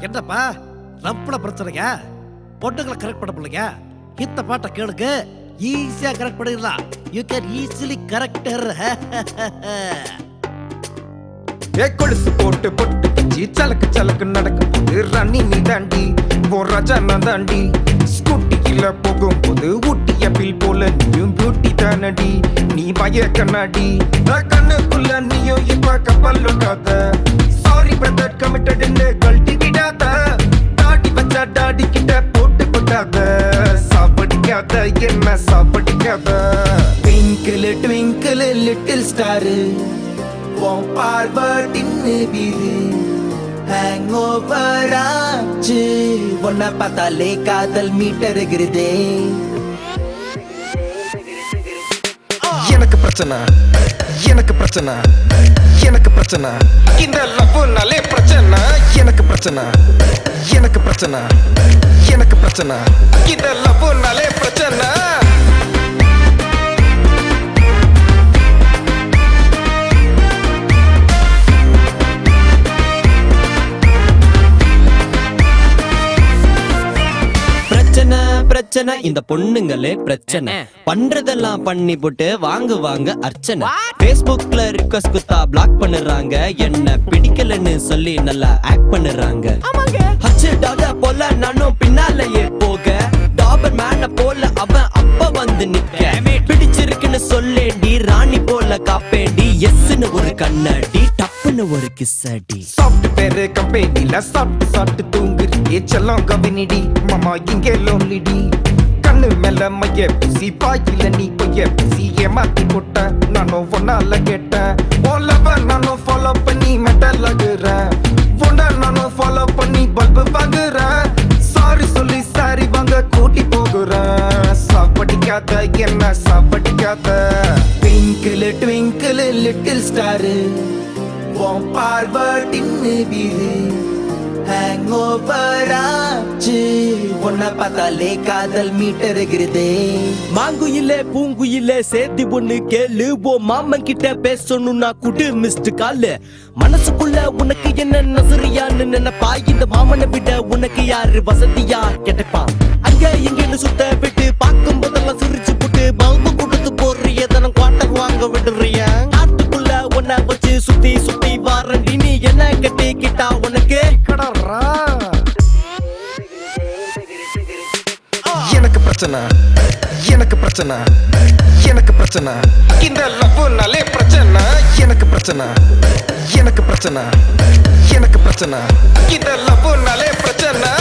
என்னப்பா ரப்பட பிரச்சனைங்க பொண்ணுங்களை கரெக்ட் பண்ண பிள்ளைங்க இந்த பாட்டை கேளுங்க ஈஸியா கரெக்ட் பண்ணிடலாம் யூ கேன் ஈஸிலி கரெக்டர் கொலுசு போட்டு பொட்டு பிச்சு சலக்கு சலக்கு நடக்கும் போது ரன்னி நீ தாண்டி ராஜா நான் தாண்டி ஸ்கூட்டியில போகும்போது ஊட்டிய பில் போல நீயும் பியூட்டி தானடி நீ பய கண்ணாடி கண்ணுக்குள்ள நீயும் இப்ப கப்பல் விடாத சாரி பிரதர் கமிட்டட்னு கழட்டி விடாத தாடி வச்சா டாடி கிட்ட போட்டு கொட்டாத சாப்பிடிக்காத என்ன சாப்பிடிக்காத ட்விங்கிள் ட்விங்கிள் லிட்டில் ஸ்டாரு பார்வட்டின்னு வீரு ஹேங் ஓவர் ஆச்சு ஒன்ன பார்த்தாலே காதல் மீட்டருகிறதே எனக்கு பிரச்சனை எனக்கு பிரச்சனை எனக்கு பிரச்சனை இந்த லவ்னாலே பிரச்சனை எனக்கு பிரச்சனை எனக்கு பிரச்சனை எனக்கு பிரச்சனை இந்த லவ்னாலே பிரச்சனை பிரச்சனை இந்த பொண்ணுங்களே பிரச்சனை பண்றதெல்லாம் பண்ணி போட்டு வாங்க அர்ச்சனை Facebookல ரிக்வெஸ்ட் குத்தா பிளாக் பண்ணுறாங்க என்ன பிடிக்கலன்னு சொல்லி நல்லா ஆக்ட் பண்ணுறாங்க ஹச்டாக போல நானும் பின்னாலேயே போக டாபர் மேன போல அவன் அப்ப வந்து நிக்க பிடிச்சிருக்குன்னு சொல்லேண்டி ராணி போல காப்பேண்டி எஸ்ன்னு ஒரு கண்ணாடி டப்புன்னு ஒரு கிஸ்ஸடி சாஃப்ட்வேர் கம்பெனில சாப்பிட்டு தூங்குறியே செல்லம் கவினிடி மாமா இங்கே லோன்லிடி கண்ணு மேல மைய பூசி பாயில நீ பொய்ய பூசி ஏமாத்தி போட்ட நானும் ஒன்னால கேட்டேன் ஓலவ நானும் ஃபாலோ பண்ணி மெட்டல் ஆகுறேன் ஒன்னா நானும் ஃபாலோ பண்ணி பல்பு வாங்குறேன் சாரி சொல்லி சாரி வாங்க கூட்டி போகுறேன் சாப்பிடிக்காத என்ன சாப்பிடிக்காத ட்விங்கிள் ட்விங்கிள் லிட்டில் ஸ்டாரு பார்வட்டின்னு வீரு ஹேங் ஓவர் ஆச்சு ஒன்ன பார்த்தாலே காதல் மீட்டருகிறதே மாங்குயிலே பூங்குயிலே சேர்த்து ஒண்ணு கேளு ஓ மாமன் கிட்ட பேசணும்னா குடு மிஸ்டு காலு மனசுக்குள்ள உனக்கு என்ன நசரியான்னு நினைப்பா இந்த மாமனை விட உனக்கு யாரு வசதியா கேட்டப்பான் அங்க இங்கன்னு சுத்த விட்டு பார்க்கும் போதெல்லாம் சிரிச்சு போட்டு பல்பு கொடுத்து போடுறிய தனம் குவார்டர் வாங்க விடுறிய காட்டுக்குள்ள உன்னை வச்சு சுத்தி சுத்தி வாரண்டி நீ என்ன கட்டிக்கிட்டா உனக்கு எனக்கு பிரச்சனை எனக்கு பிரச்சனை எனக்கு பிரச்சனை இந்த லவ்னாலே பிரச்சனை எனக்கு பிரச்சனை எனக்கு பிரச்சனை எனக்கு பிரச்சனை இந்த லவ்னாலே பிரச்சனை